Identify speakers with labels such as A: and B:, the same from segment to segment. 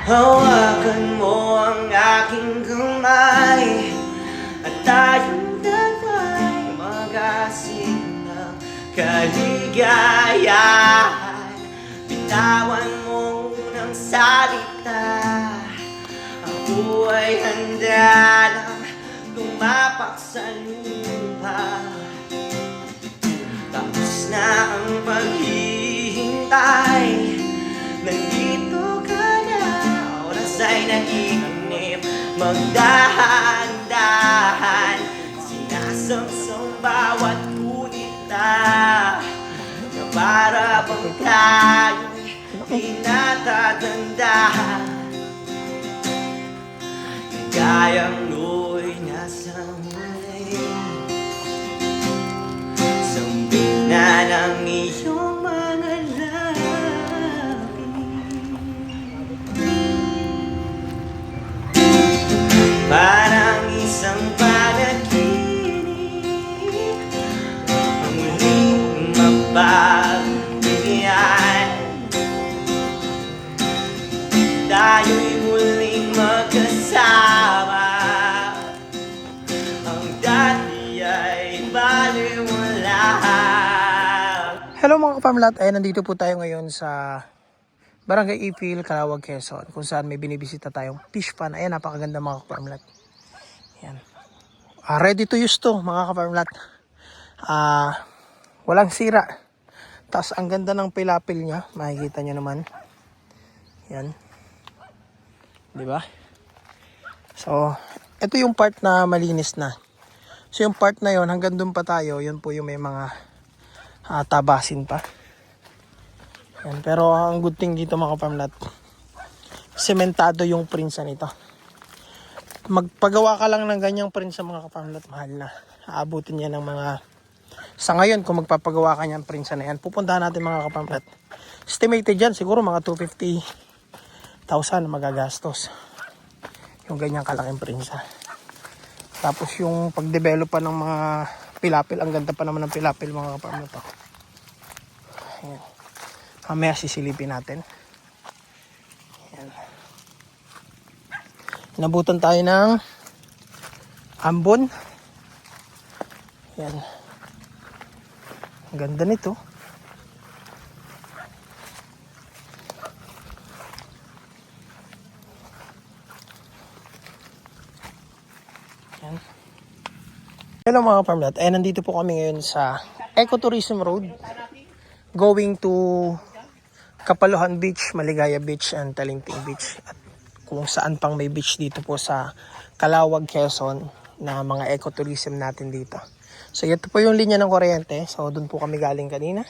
A: Hawakan mo ang aking kamay at tayong dalawa'y mag-asing ng kaligayahan. Bitawan mo ng salita, ako ay handa nang tumapak sa lupa. Tapos na ang paghihintay, nandito ka na, oras ay naiinip. Magdahan-dahan, sinasamsam bawat kunita, na para bang tayo'y di natatandahan. Gayang lu'y nasa huli, sambit na ng iyong mga labi. Parang isang panaginip, ang muling mapagbigyan. Tayo'y muling magkasama, ang dati ay baliwala.
B: Hello mga kaparmlat, ay nandito po tayo ngayon sa Barangay Ipil, Calawag, Quezon, kung saan may binibisita tayong fish pond. Ayan, napakaganda mga kaparmlat. Ayan. Ready to use to mga kaparmlat. Walang sira. Tapos ang ganda ng pilapil niya, makikita nyo naman. Ayan. Diba? So, ito yung part na malinis na. So yung part na yon hanggang dun pa tayo, yun po yung may mga tabasin pa. Yan. Pero ang good thing dito mga kaparmlat, sementado yung prinsa nito. Magpagawa ka lang ng ganyang prinsa mga kaparmlat, mahal na. Aabutin niya ng mga, sa ngayon kung magpapagawa ka niyang prinsa na yan, pupuntahan natin mga kaparmlat. Estimated yan siguro mga 250,000 magagastos yung ganyang kalaking prinsa. Tapos yung pagdevelop pa ng mga pilapil, ang ganda pa naman ng pilapil mga kaparmlat. Ayan. Mamaya sisilipin natin. Ayan. Inabutan tayo ng ambon. Ayan. Ang ganda nito. Ayan. Hello mga kaparmlat. Nandito po kami ngayon sa Ecotourism Road going to Kapalohan Beach, Maligaya Beach, and Talingting Beach. At kung saan pang may beach dito po sa Calawag, Quezon na mga ecotourism natin dito. So ito po yung linya ng kuryente. So doon po kami galing kanina.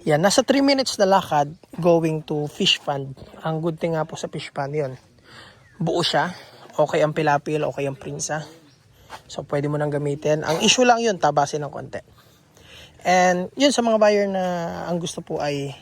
B: Yan, nasa 3 minutes na lakad going to fish pond. Ang good thing nga po sa fish pond yun, buo siya. Okay ang pilapil, okay ang prinsa. So pwede mo nang gamitin. Ang issue lang yun, tabasin ng konti. And yun sa mga buyer na ang gusto po ay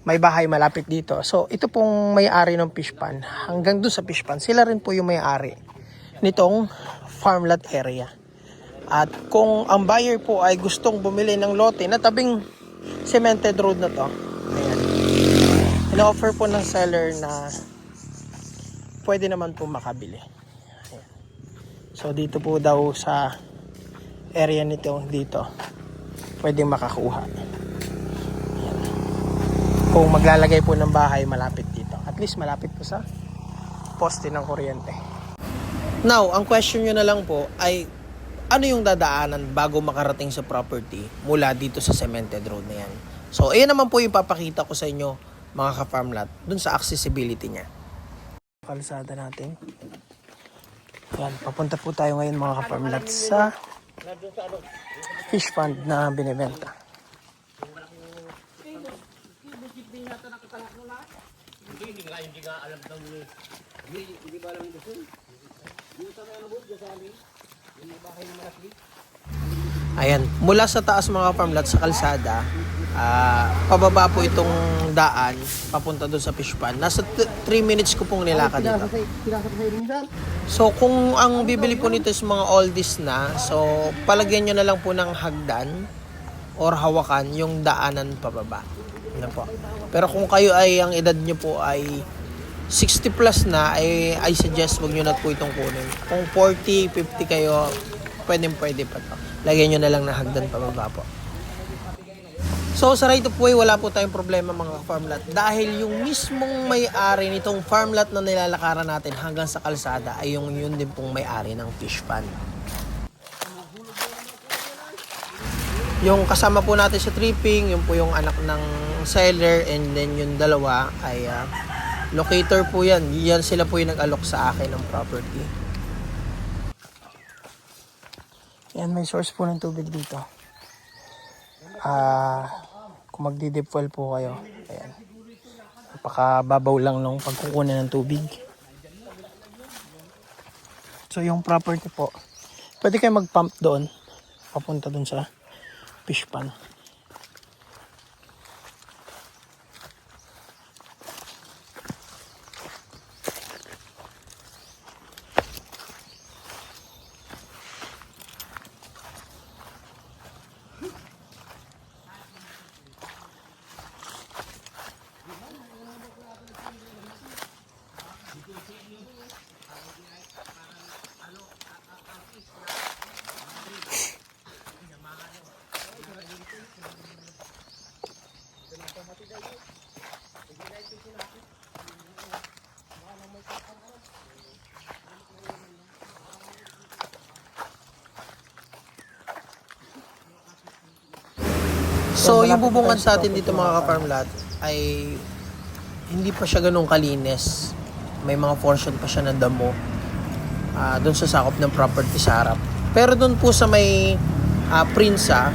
B: may bahay malapit dito. So, ito pong may-ari ng fish pond. Hanggang dun sa fish pond, sila rin po yung may-ari nitong farmland area. At kung ang buyer po ay gustong bumili ng lote na tabing cemented road na to, ayan, ina-offer po ng seller na pwede naman po makabili. Ayan. So, dito po daw sa area nito dito, pwedeng makakuha. Kung maglalagay po ng bahay malapit dito. At least malapit po sa poste ng kuryente. Now, ang question nyo na lang po ay ano yung dadaanan bago makarating sa property mula dito sa cemented road na yan. So, ayan naman po yung papakita ko sa inyo mga ka-farmlat dun sa accessibility niya. Kalsada natin. Yan, papunta po tayo ngayon mga ka-farmlat sa fish pond na binibenta. Ayan, mula sa taas mga farmlat sa kalsada, pababa po itong daan papunta doon sa fish pond. Nasa 3 minutes ko pong nilakad dito. So kung ang bibili po nito is mga oldies na, so palagyan nyo na lang po ng hagdan or hawakan yung daanan pababa. Ano po. Pero kung kayo ay ang edad nyo po ay 60 plus na, I suggest wag nyo na po itong kunin. Kung 40, 50 kayo, pwede pa to. Lagyan nyo na lang na hagdan pababa po. So sa right of way, wala po tayong problema mga farmlat. Dahil yung mismong may-ari nitong farmlat na nilalakaran natin hanggang sa kalsada ay yun din pong may-ari ng fish pond. Yung kasama po natin sa tripping, yun po yung anak ng seller, and then yung dalawa ay locator po yan. Yan sila po yung nag-alok sa akin ng property. Yan, may source po ng tubig dito. Kung magdi-deep well po kayo, ayan. Napakababaw lang nung pagkukunan ng tubig. So yung property po, pwede kayo mag-pump doon, papunta doon sa fish pond. So, yung bubungan sa atin dito mga ka-farmlat ay hindi pa siya ganun kalinis. May mga portion pa siya ng damo doon sa sakop ng property sa harap. Pero doon po sa may prinsa,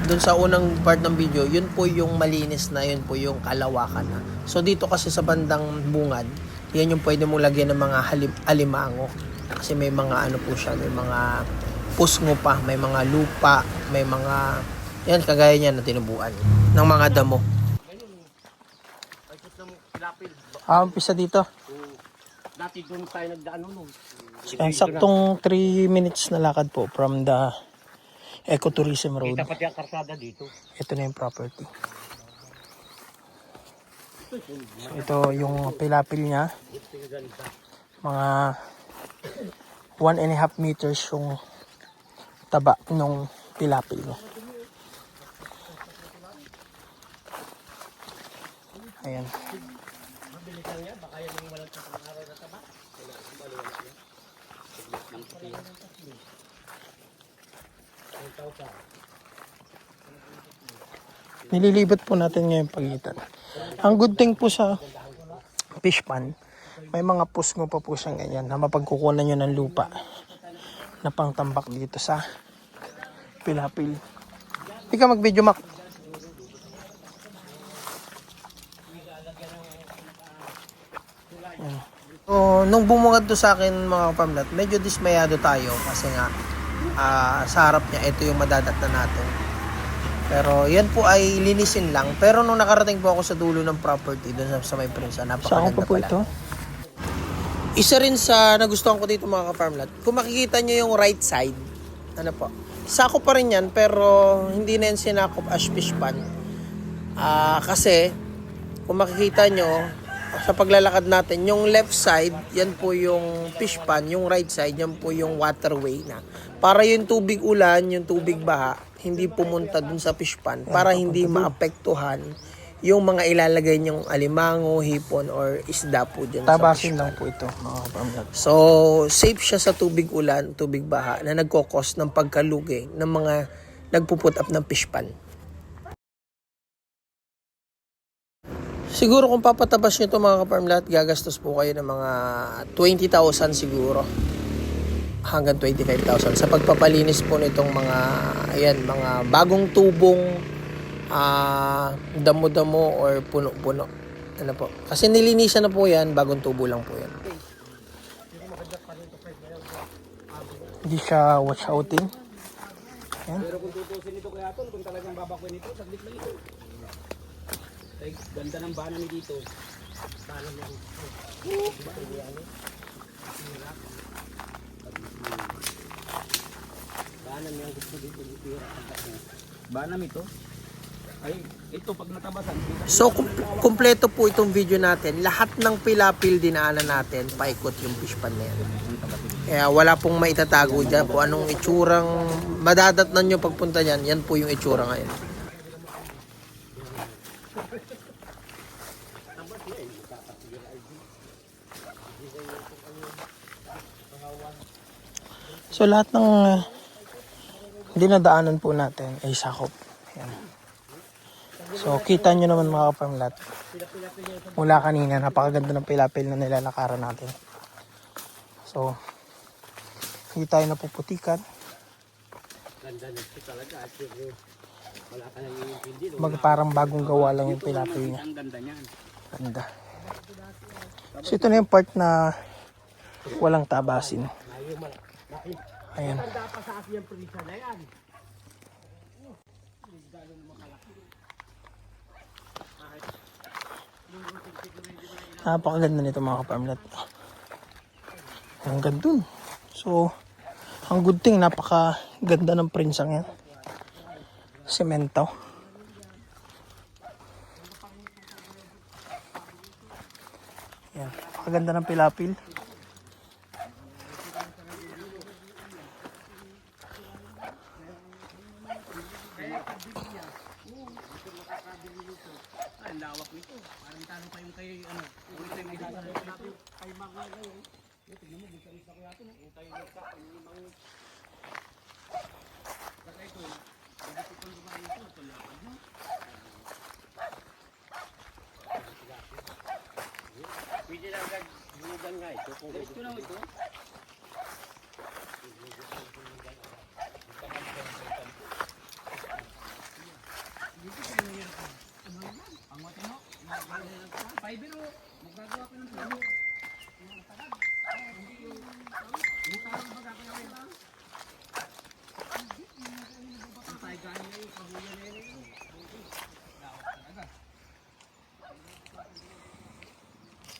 B: doon sa unang part ng video, yun po yung malinis na, yun po yung kalawakan na. So, dito kasi sa bandang bungad, yan yung pwede mong lagyan ng mga alimango. Kasi may mga ano po siya, may mga pusngo pa, may mga lupa, may mga... Yan, kagaya niyan na tinubuan ng mga damo. Umpisa dito.
C: Dati doon tayo nagdaan noon.
B: Saktong 3 minutes na lakad po from the Ecotourism Road.
C: Kita pati ang karsada dito.
B: Ito na yung property. So, ito yung pilapil niya. Mga 1.5 meters yung taba ng pilapil. Ayan. Nililibot po natin ngayon pagitan. Ang good thing po sa fish pond, may mga pusngo pa po siyang ganyan na mapagkukunan nyo ng lupa na pangtambak dito sa pilapil. Hindi ka mag-video, Mac. So, nung bumungad to sa akin mga kapamlat, medyo dismayado tayo kasi nga sa harap niya, ito yung madadatnan natin. Pero yan po ay linisin lang. Pero nung nakarating po ako sa dulo ng property doon sa may prinsa, napakaganda pala. Ito? Isa rin sa nagustuhan ko dito mga ka-farmlat, kung makikita nyo yung right side, ano po, sakop pa rin yan pero hindi na yan sinakop as fish pond. Kasi kung makikita nyo sa paglalakad natin, yung left side, yan po yung fish pond, yung right side, yan po yung waterway na. Para yung tubig ulan, yung tubig baha, hindi pumunta dun sa fish pond para hindi maapektuhan yung mga ilalagay niyong alimango, hipon, or isda po dyan sa fish pond. Tabasin lang po ito, mga kapamilya. So, safe siya sa tubig ulan, tubig baha na nagkokos ng pagkalugi ng mga nagpuput up ng fish pond. Siguro kung papatabas nyo ito mga ka-farmlat, gagastos po kayo ng mga 20,000 siguro hanggang 25,000 sa pagpapalinis po nitong mga ayan, mga bagong tubong damo-damo or puno-puno. Ano po? Kasi nilinisan na po yan, bagong tubo lang po yan. Hindi siya watch outing. Ayan.
C: Pero kung tutusin nito kaya tol, kung talagang babakuin nito, saglit lang ito. Ay, ganda ng bana ni dito. Bana niya. Bana niya gusto dito dito. Bana ito. Ay, ito pag natabasan.
B: So, kumpleto po itong video natin. Lahat ng pilapil dinaanan natin, paikot yung fish pan na yan. Kaya wala pong maitatago dyan. Kung anong itsurang madadatnan nyo pagpunta dyan, yan po yung itsura ngayon. So, lahat ng dinadaanan po natin ay sakop. Yan. So, kita nyo naman mga kaparmlat. Mula kanina, napakaganda ng pilapil na nilalakaran natin. So, hindi tayo napuputikan. Parang bagong gawa lang yung pilapil niya.
C: Ang ganda niyan.
B: Ganda. So, ito na yung part na walang tabasin. Ayan. Napakaganda nito mga kaparmlat. Ang ganda dun. So, ang good thing, napakaganda ng prinsang yan. Semento. Yan. Napakaganda ng pilapil.
C: Ang lawak nito. Parang talo pa yung kay ano. Ulit tayo may dasa natin. Kay Magna ngayon. Tingnan mo, bisa-bisa ko yato. Tayo nagka. Saka ito. Hindi ko lumayan ito. Ito lapad mo. Pwede lang gagawin nga ito. Ito na ito. Ang matino, paibiro, magagawa ko ng plano.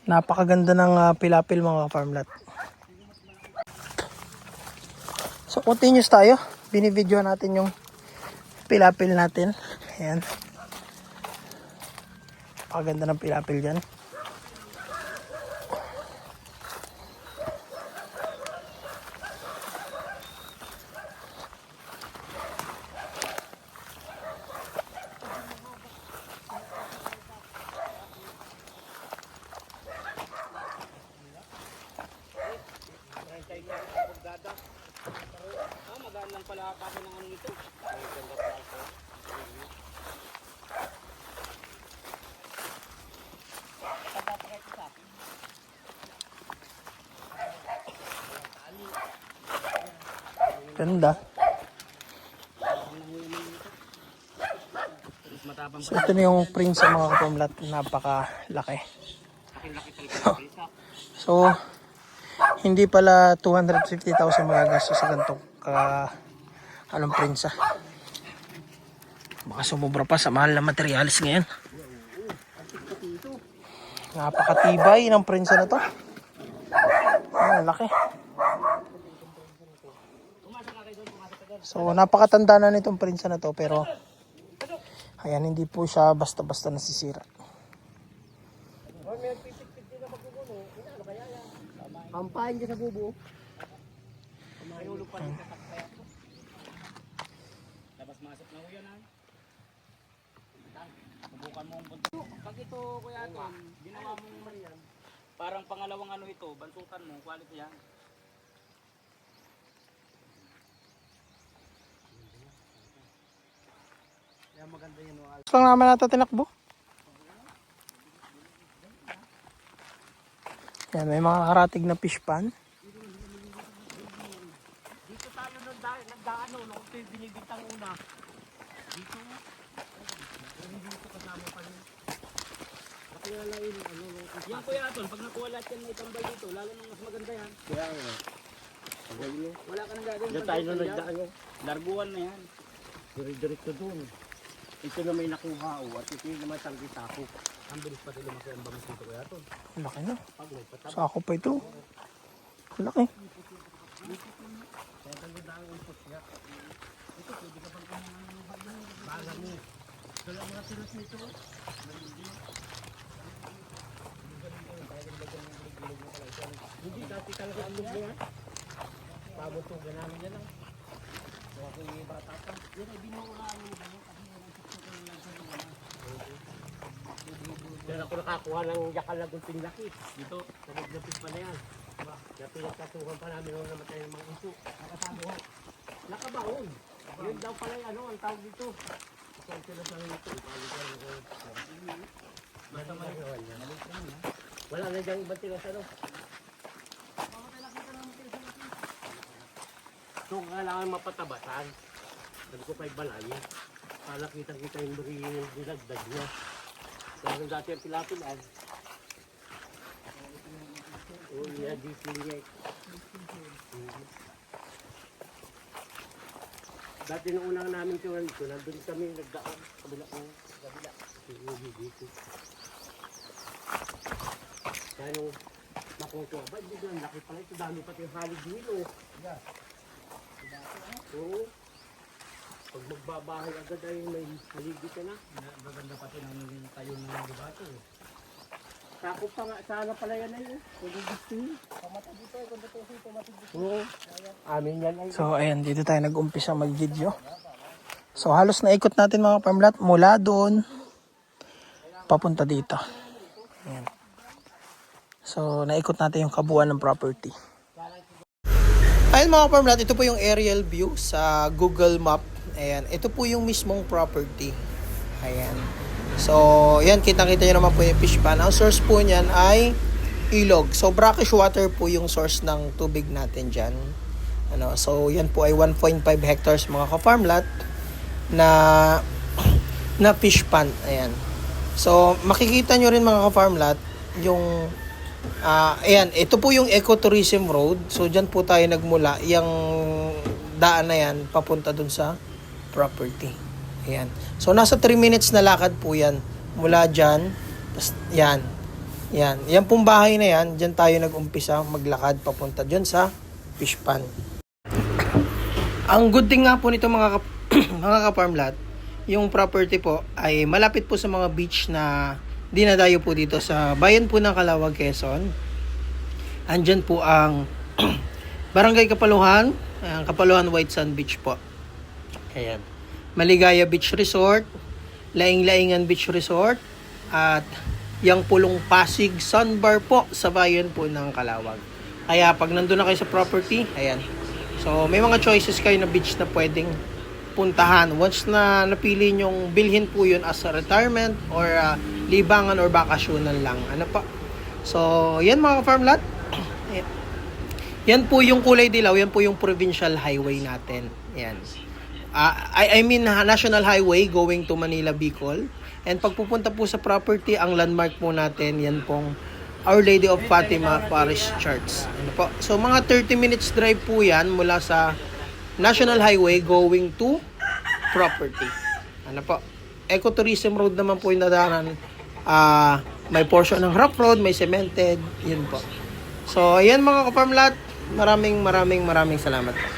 B: Napakaganda ng pilapil mga farmlat. So continuous tayo. Binivideo natin yung pilapil natin. Ayan. Napakaganda ng pilapil dyan.
C: Magaan lang pala kasi ng ano nito.
B: Ganda. So ito na yung prince sa mga kapamlat. Napakalaki. So hindi pala 250,000 magagastos sa ganitong anong prinsa. Baka sumubra pa sa mahal na materials ngayon. Napakatibay ng prinsa na to. Ang laki. So napakatanda na nitong prinsa na to, pero ayan, hindi po siya basta-basta nasisira.
A: Pampain ka sa bubo.
C: Labas-masok na ho yan ha. Subukan mo ang buntot. Pag ito kuya Tom, ginawa mo parang pangalawang ano ito, bantukan mo, quality yan.
B: Gusto lang naman natin tinakbo. Yan, may mga karatig na fish pan.
C: Dito tayo nagdaano, nung ito yung binibintang una. Dito, dito kasama pa rin. Yan kuya Aton, pag nakuha lahat yan ng itambal dito, lalo nung mas maganda yan.
A: Kaya nga.
C: Wala ka nang gagawin.
A: Diyan tayo na nagdaan.
C: Larguan na yan.
A: Dire-diretso doon. Ito na may nakuha at ito yung naman tanggi tako.
C: Ang bilis pa sila lumaki ang bangus dito kuya Aton.
B: Ang laki na. Sako pa ito. Ang laki.
A: Hindi, dati talaga ang loob niya. Pabutugan namin yan lang. So ako yung bata pa. Yan ay binuulaan mo ba? Diyan ako nakakuha ng yakal na gulping laki. Dito, naglapis pa na yan. Na pinagkasuhan pa namin nung namatay ng mga iso. Nakasabuhan. Nakabaon. Yun daw pala yung ang tawag dito. Saan sila sa nito? Wala na dyan ibang tilas ano. So kailangan mapatabasan. Sabi ko pa balay. Para kita-kita yung dinagdag niya. Kaya dati ang pilapilan. Oh yeah, this is dati nung unang namin tuwan ito, nandun kami nagdaan kabila ng kabila. Dito. Kaya nung makukuha ba, hindi ko laki pala ito, dami pati yung halig nilo. Oo. Pag magbabahay agad ay may haligi ka na.
C: Maganda pati ng tayo ng dibato.
A: Sakop pa nga, sana pala yan ay kung gusto yun. Pamata dito, kung gusto yun, pamata dito. Oo. Amin yan ay.
B: So ayan, dito tayo nag-umpisa mag-video. So halos naikot natin mga farmlat mula doon papunta dito. Ayan. So naikot natin yung kabuuan ng property. Ayan mga farmlat, ito po yung aerial view sa Google Map. Ayan, ito po yung mismong property. Ayan. So, yan, kitang-kita nyo naman po yung fish pan. Ang source po niyan ay ilog. So, brackish water po yung source ng tubig natin dyan. Ano, so, yan po ay 1.5 hectares mga ka-farmlat na fish pan. Ayan. So, makikita nyo rin mga ka-farmlat yung ayan, ito po yung ecotourism road. So, dyan po tayo nagmula. Yung daan na yan, papunta dun sa property. Ayan. So, nasa 3 minutes na lakad po yan. Mula dyan. Tas, yan. Yan. Yan pong bahay na yan. Dyan tayo nag-umpisa maglakad papunta dyan sa fish pan. Ang good thing nga po nito mga ka-farmlat, yung property po ay malapit po sa mga beach na dinadayo po dito sa bayan po ng Calawag, Quezon. Andyan po ang Barangay Kapaluhan, Kapaluhan White Sand Beach po. Ayan. Maligaya Beach Resort, Laing-Laingan Beach Resort, at Yang Pulong Pasig Sunbar po sa bayan po ng Calawag. Kaya pag nandun na kayo sa property, ayan. So may mga choices kayo na beach na pwedeng puntahan. Once na napili nyong bilhin po yun as a retirement or libangan or bakasyonan lang. Ano pa? So yan mga farmlat. Yan po yung kulay dilaw, yan po yung provincial highway natin. Yan. I mean National Highway going to Manila, Bicol. And pag pupunta po sa property, ang landmark po natin, yan pong Our Lady of Fatima Parish Church. Ano po? So mga 30 minutes drive po yan mula sa National Highway going to property. Ano po? Ecotourism road naman po yung nadaanan. May portion ng rock road, may cemented. Yun po. So ayan mga ka-farmlat, maraming salamat po.